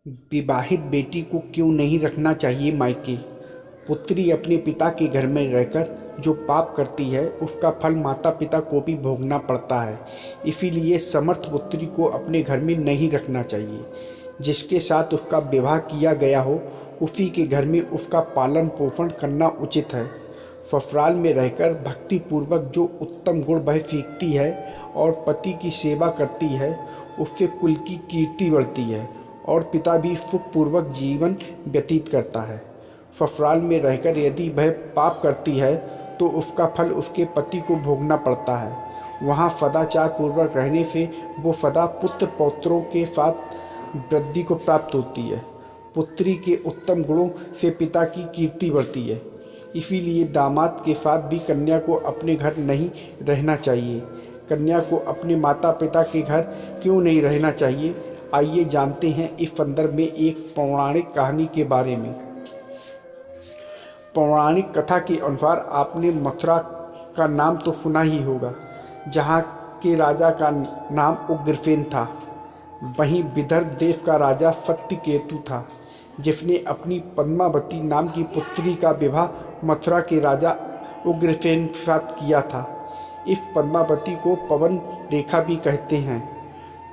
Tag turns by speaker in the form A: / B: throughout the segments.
A: विवाहित बेटी को क्यों नहीं रखना चाहिए मायके। पुत्री अपने पिता के घर में रहकर जो पाप करती है उसका फल माता पिता को भी भोगना पड़ता है। इसीलिए समर्थ पुत्री को अपने घर में नहीं रखना चाहिए। जिसके साथ उसका विवाह किया गया हो उसी के घर में उसका पालन पोषण करना उचित है। ससुराल में रहकर भक्ति पूर्वक जो उत्तम गुण वह सीखती है और पति की सेवा करती है उससे कुल की कीर्ति बढ़ती है और पिता भी सुखपूर्वक जीवन व्यतीत करता है। ससुराल में रहकर यदि वह पाप करती है तो उसका फल उसके पति को भोगना पड़ता है। वहाँ सदाचार पूर्वक रहने से वो सदा पुत्र पौत्रों के साथ वृद्धि को प्राप्त होती है। पुत्री के उत्तम गुणों से पिता की कीर्ति बढ़ती है। इसीलिए दामाद के साथ भी कन्या को अपने घर नहीं रहना चाहिए। कन्या को अपने माता पिता के घर क्यों नहीं रहना चाहिए, आइए जानते हैं इस संदर्भ में एक पौराणिक कहानी के बारे में। पौराणिक कथा के अनुसार आपने मथुरा का नाम तो सुना ही होगा, जहाँ के राजा का नाम उग्रसेन था। वहीं विदर्भ देश का राजा सत्यकेतु था, जिसने अपनी पद्मावती नाम की पुत्री का विवाह मथुरा के राजा उग्रसेन के साथ किया था। इस पद्मावती को पवन रेखा भी कहते हैं।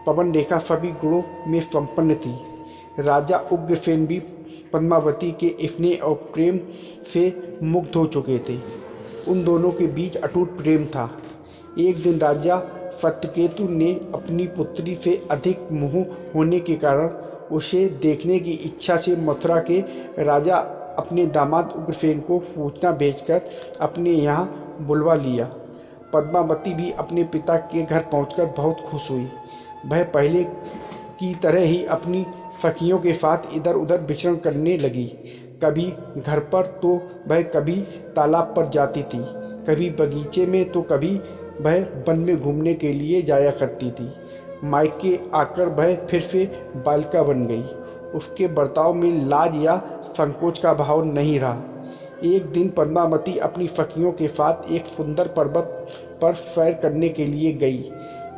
A: पवन रेखा सभी गुणों में संपन्न थी। राजा उग्रसेन भी पद्मावती के स्नेह और प्रेम से मुग्ध हो चुके थे। उन दोनों के बीच अटूट प्रेम था। एक दिन राजा सत्यकेतु ने अपनी पुत्री से अधिक मोह होने के कारण उसे देखने की इच्छा से मथुरा के राजा अपने दामाद उग्रसेन को सूचना भेजकर अपने यहाँ बुलवा लिया। पद्मावती भी अपने पिता के घर पहुंचकर बहुत खुश हुई। वह पहले की तरह ही अपनी सखियों के साथ इधर उधर विचरण करने लगी। कभी घर पर तो वह कभी तालाब पर जाती थी, कभी बगीचे में तो कभी वह वन में घूमने के लिए जाया करती थी। मायके आकर वह फिर से बालिका बन गई। उसके बर्ताव में लाज या संकोच का भाव नहीं रहा। एक दिन पद्मावती अपनी सखियों के साथ एक सुंदर पर्वत पर सैर करने के लिए गई,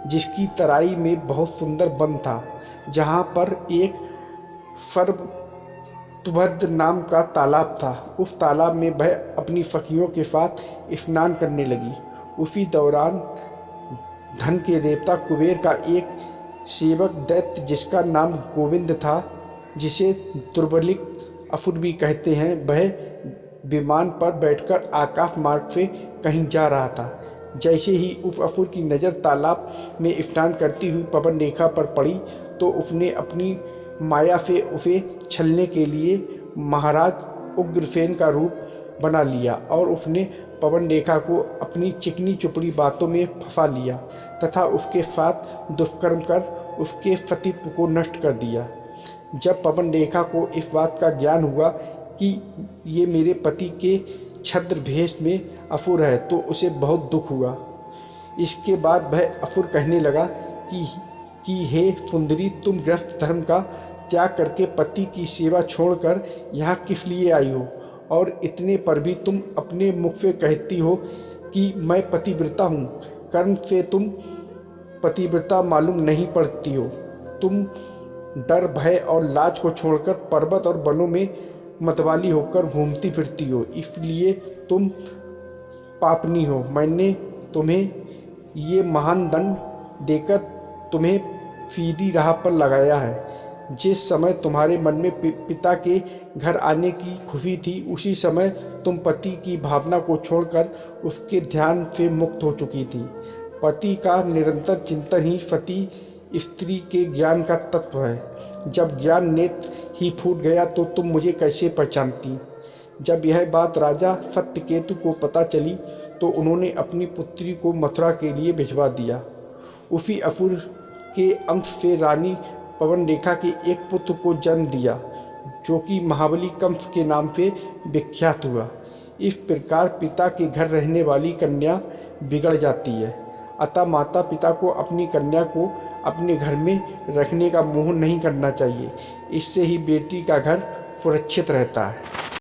A: जिसकी तराई में बहुत सुंदर वन था, जहाँ पर एक सर्वतुभद्र नाम का तालाब था। उस तालाब में वह अपनी सखियों के साथ स्नान करने लगी। उसी दौरान धन के देवता कुबेर का एक सेवक दैत्य, जिसका नाम गोविंद था, जिसे दुर्बलिक असुर भी कहते हैं, वह विमान पर बैठकर आकाश मार्ग से कहीं जा रहा था। जैसे ही उस असुर की नज़र तालाब में स्नान करती हुई पवन रेखा पर पड़ी तो उसने अपनी माया से उसे छलने के लिए महाराज उग्रसेन का रूप बना लिया और उसने पवन रेखा को अपनी चिकनी चुपड़ी बातों में फंसा लिया तथा उसके साथ दुष्कर्म कर उसके सतीत्व को नष्ट कर दिया। जब पवन रेखा को इस बात का ज्ञान हुआ कि ये मेरे पति के छद्र भेष में असुर है तो उसे बहुत दुख हुआ। इसके बाद वह असुर कहने लगा कि हे सुंदरी, तुम गृहस्थ धर्म का त्याग करके पति की सेवा छोड़कर यहाँ किस लिए आई हो, और इतने पर भी तुम अपने मुख से कहती हो कि मैं पतिव्रता हूँ। कर्म से तुम पतिव्रता मालूम नहीं पड़ती हो। तुम डर भय और लाज को छोड़कर पर्वत और वनों में मतवाली होकर घूमती फिरती हो, इसलिए तुम पापनी हो। मैंने तुम्हें ये महान दंड देकर तुम्हें सीधी राह पर लगाया है। जिस समय तुम्हारे मन में पिता के घर आने की खुशी थी, उसी समय तुम पति की भावना को छोड़कर उसके ध्यान से मुक्त हो चुकी थी। पति का निरंतर चिंतन ही सती स्त्री के ज्ञान का तत्व है। जब ज्ञान नेत्र ही फूट गया तो तुम मुझे कैसे पहचानती। जब यह बात राजा सत्यकेतु को पता चली तो उन्होंने अपनी पुत्री को मथुरा के लिए भिजवा दिया। उसी असुर के अंश से रानी पवन रेखा के एक पुत्र को जन्म दिया, जो कि महाबली कंस के नाम से विख्यात हुआ। इस प्रकार पिता के घर रहने वाली कन्या बिगड़ जाती है। अतः माता पिता को अपनी कन्या को अपने घर में रखने का मोह नहीं करना चाहिए। इससे ही बेटी का घर सुरक्षित रहता है।